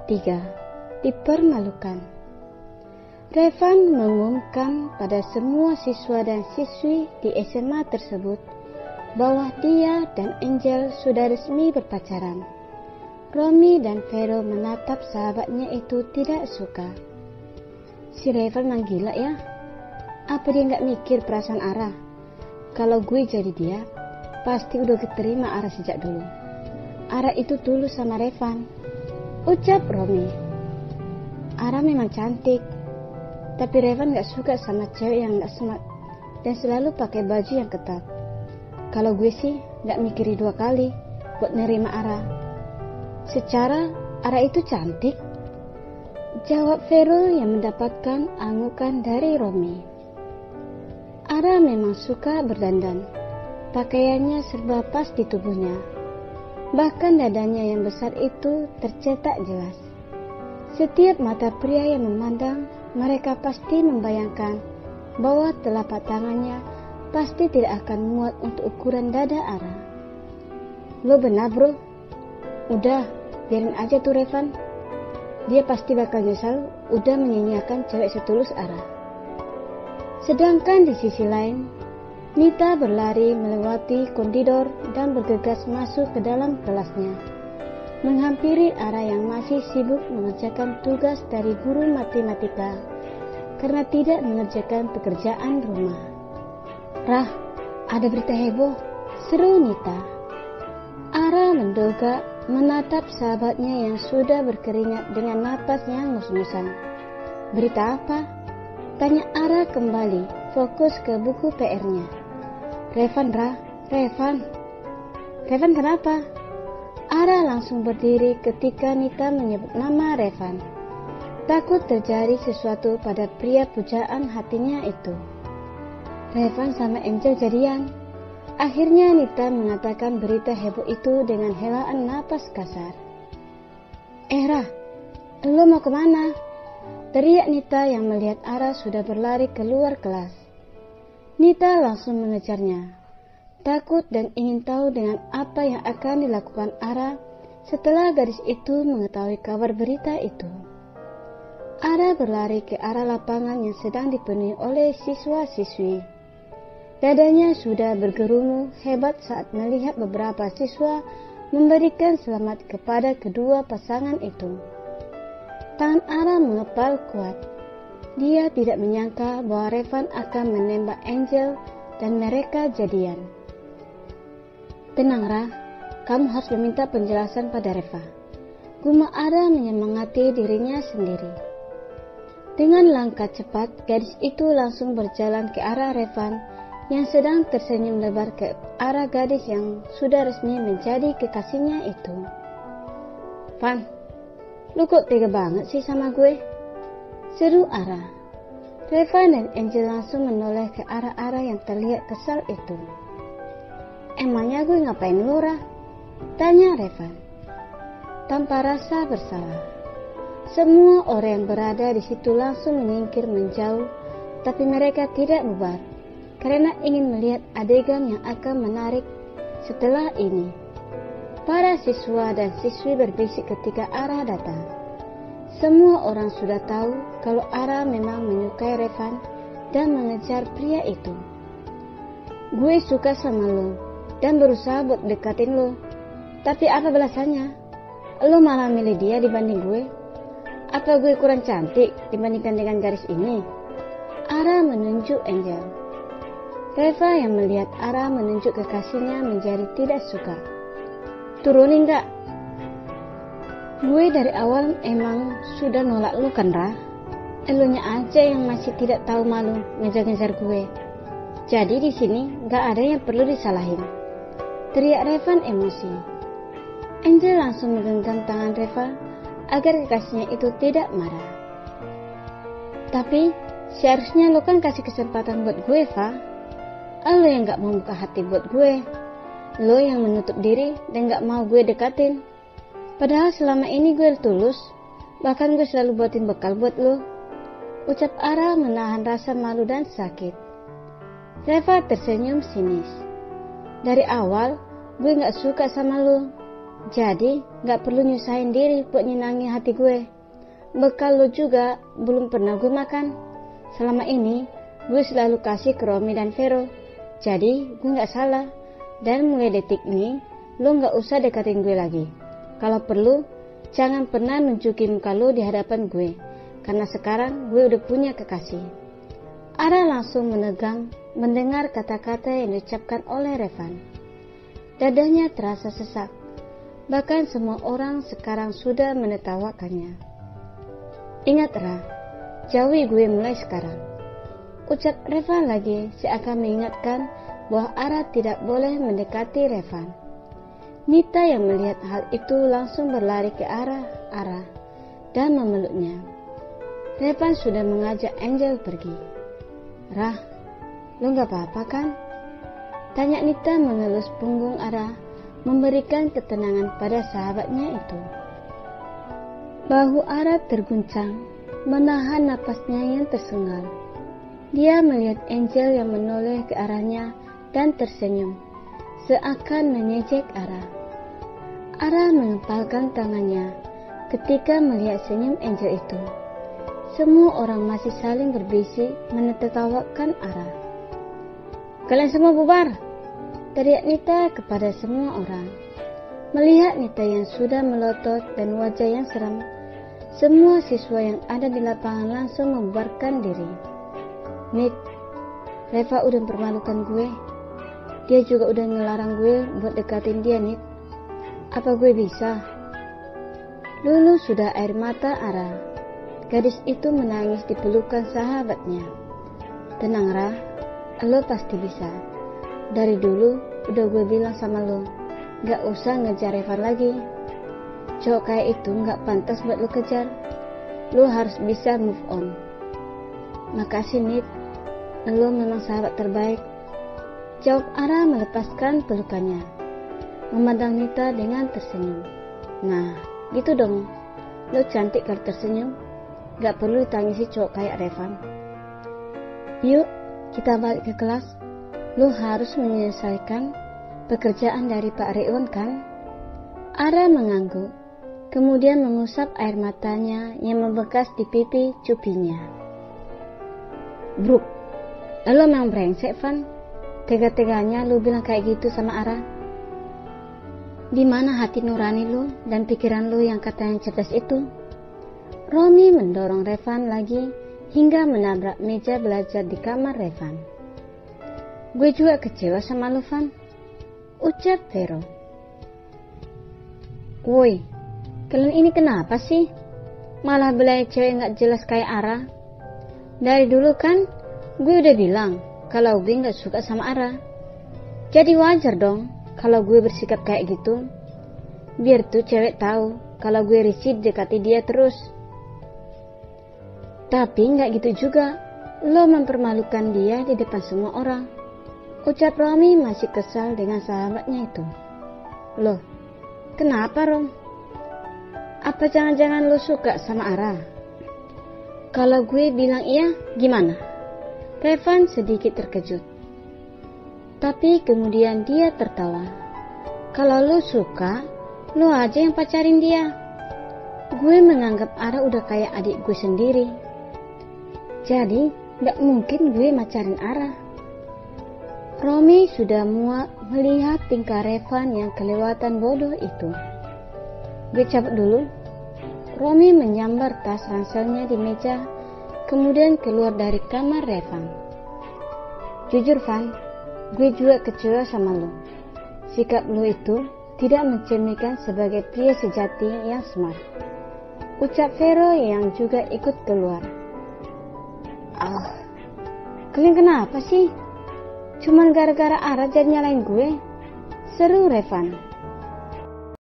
3. Dipermalukan. Revan mengumumkan pada semua siswa dan siswi di SMA tersebut bahwa dia dan Angel sudah resmi berpacaran. Romy dan Vero menatap sahabatnya itu tidak suka. Si Revan memang gila ya. Apa dia gak mikir perasaan Ara? Kalau gue jadi dia, pasti udah keterima Ara sejak dulu. Ara itu tulus sama Revan, ucap Romy. Ara memang cantik, tapi Revan gak suka sama cewek yang gak smart dan selalu pakai baju yang ketat. Kalau gue sih gak mikiri 2 kali buat nerima Ara. Secara Ara itu cantik, jawab Vero yang mendapatkan anggukan dari Romy. Ara memang suka berdandan, pakaiannya serba pas di tubuhnya. Bahkan dadanya yang besar itu tercetak jelas. Setiap mata pria yang memandang, mereka pasti membayangkan bahwa telapak tangannya pasti tidak akan muat untuk ukuran dada Ara. Lo benar bro, udah biarin aja tuh Revan. Dia pasti bakal nyesal udah menyanyiakan cewek setulus Ara. Sedangkan di sisi lain, Nita berlari melewati koridor dan bergegas masuk ke dalam kelasnya, menghampiri Ara yang masih sibuk mengerjakan tugas dari guru matematika karena tidak mengerjakan pekerjaan rumah. Rah, ada berita heboh, seru Nita. Ara mendongak menatap sahabatnya yang sudah berkeringat dengan napas yang ngus-ngusan. Berita apa? Tanya Ara kembali, fokus ke buku PR-nya. Revan, Revan kenapa? Ara langsung berdiri ketika Nita menyebut nama Revan. Takut terjadi sesuatu pada pria pujaan hatinya itu. Revan sama Angel jadian. Akhirnya Nita mengatakan berita heboh itu dengan helaan napas kasar. Ra, lo mau kemana? Teriak Nita yang melihat Ara sudah berlari keluar kelas. Nita langsung mengejarnya, takut dan ingin tahu dengan apa yang akan dilakukan Ara setelah gadis itu mengetahui kabar berita itu. Ara berlari ke arah lapangan yang sedang dipenuhi oleh siswa-siswi. Dadanya sudah bergerumu hebat saat melihat beberapa siswa memberikan selamat kepada kedua pasangan itu. Tangan Ara mengepal kuat. Dia tidak menyangka bahwa Revan akan menembak Angel dan mereka jadian. Tenang Ra, kamu harus meminta penjelasan pada Reva. Gumam Ara menyemangati dirinya sendiri. Dengan langkah cepat, gadis itu langsung berjalan ke arah Revan yang sedang tersenyum lebar ke arah gadis yang sudah resmi menjadi kekasihnya itu. Van, lu kok tega banget sih sama gue? Seru Ara. Revan dan Angel langsung menoleh ke arah-arah yang terlihat kesal itu. Emangnya gue ngapain lu, Ra? Tanya Revan tanpa rasa bersalah. Semua orang yang berada di situ langsung menyingkir menjauh, tapi mereka tidak bubar karena ingin melihat adegan yang akan menarik setelah ini. Para siswa dan siswi berbisik ketika Ara datang. Semua orang sudah tahu kalau Ara memang menyukai Revan dan mengejar pria itu. Gue suka sama lo dan berusaha buat dekatin lo, tapi apa balasannya? Lo malah milih dia dibanding gue. Apa gue kurang cantik dibandingkan dengan gadis ini? Ara menunjuk Angel. Reva yang melihat Ara menunjuk kekasihnya menjadi tidak suka. Turunin gak? Gue dari awal emang sudah nolak lu kan, Ra? Elunya aja yang masih tidak tahu malu ngejar-ngejar gue. Jadi di sini gak ada yang perlu disalahin. Teriak Revan emosi. Angel langsung menggenggam tangan Reva agar kekasihnya itu tidak marah. Tapi seharusnya lo kan kasih kesempatan buat gue, Va. Lo yang gak mau buka hati buat gue. Lo yang menutup diri dan gak mau gue dekatin. Padahal selama ini gue tulus, bahkan gue selalu buatin bekal buat lo. Ucap Ara menahan rasa malu dan sakit. Reva tersenyum sinis. Dari awal gue gak suka sama lo. Jadi gak perlu nyusahin diri buat nyenangin hati gue. Bekal lo juga belum pernah gue makan. Selama ini gue selalu kasih ke Romi dan Vero. Jadi gue gak salah. Dan mulai detik ini lo gak usah dekatin gue lagi. Kalau perlu jangan pernah nunjukin muka lo di hadapan gue. Karena sekarang gue udah punya kekasih. Ara langsung menegang mendengar kata-kata yang diucapkan oleh Revan. Dadanya terasa sesak. Bahkan semua orang sekarang sudah menertawakannya. Ingat Ra, jauhi gue mulai sekarang. Ucap Revan lagi seakan mengingatkan bahwa Ara tidak boleh mendekati Revan. Nita yang melihat hal itu langsung berlari ke arah Ara dan memeluknya. Revan sudah mengajak Angel pergi. Ra, lo gak apa-apa kan? Tanya Nita mengelus punggung Ara, memberikan ketenangan pada sahabatnya itu. Bahu Ara terguncang, menahan napasnya yang tersengal. Dia melihat Angel yang menoleh ke arahnya dan tersenyum, seakan mengejek Ara. Ara mengepalkan tangannya ketika melihat senyum Angel itu. Semua orang masih saling berbisik menertawakan Ara. Kalian semua bubar! Teriak Nita kepada semua orang. Melihat Nita yang sudah melotot dan wajah yang seram, semua siswa yang ada di lapangan langsung membubarkan diri. Nit, Reva udah mempermalukan gue. Dia juga udah ngelarang gue buat dekatin dia, Nit. Apa gue bisa? Lulu sudah air mata Ara. Gadis itu menangis di pelukan sahabatnya. Tenang Ra, lo pasti bisa. Dari dulu udah gue bilang sama lo, gak usah ngejar Revan lagi. Cowok kayak itu gak pantas buat lo kejar. Lo harus bisa move on. Makasih Nit, lo memang sahabat terbaik. Jawab Ara melepaskan pelukannya, memandang Nita dengan tersenyum. Nah, gitu dong. Lo cantik kalau tersenyum. Gak perlu ditangisi cowok kayak Revan. Yuk, kita balik ke kelas. Lo harus menyelesaikan pekerjaan dari Pak Reon kan? Ara mengangguk, kemudian mengusap air matanya yang membekas di pipi cupinya. Bruk, lo memang brengsek, Van. Tega-teganya lo bilang kayak gitu sama Ara. Di mana hati nurani lo dan pikiran lo yang katanya cerdas itu? Romi mendorong Revan lagi hingga menabrak meja belajar di kamar Revan. Gue juga kecewa sama lo, Van, ucap Vero. Woi, kalian ini kenapa sih? Malah belain cewek gak jelas kayak Ara. Dari dulu kan gue udah bilang kalau gue gak suka sama Ara. Jadi wajar dong kalau gue bersikap kayak gitu. Biar tuh cewek tahu kalau gue risih dekati dia terus. Tapi gak gitu juga, lo mempermalukan dia di depan semua orang. Ucap Romi masih kesal dengan sahabatnya itu. Loh, kenapa Rom? Apa jangan-jangan lo suka sama Ara? Kalau gue bilang iya, gimana? Revan sedikit terkejut. Tapi kemudian dia tertawa. Kalau lo suka, lo aja yang pacarin dia. Gue menganggap Ara udah kayak adik gue sendiri. Jadi gak mungkin gue macarin Ara. Romi sudah muak melihat tingkah Revan yang kelewatan bodoh itu. Gue cabut dulu. Romi menyambar tas ranselnya di meja, kemudian keluar dari kamar Revan. Jujur Van, gue juga kecewa sama lo. Sikap lo itu tidak mencerminkan sebagai pria sejati yang smart. Ucap Vero yang juga ikut keluar. Kalian kenapa sih? Cuman gara-gara Ara jadi nyalain gue? Seru Revan.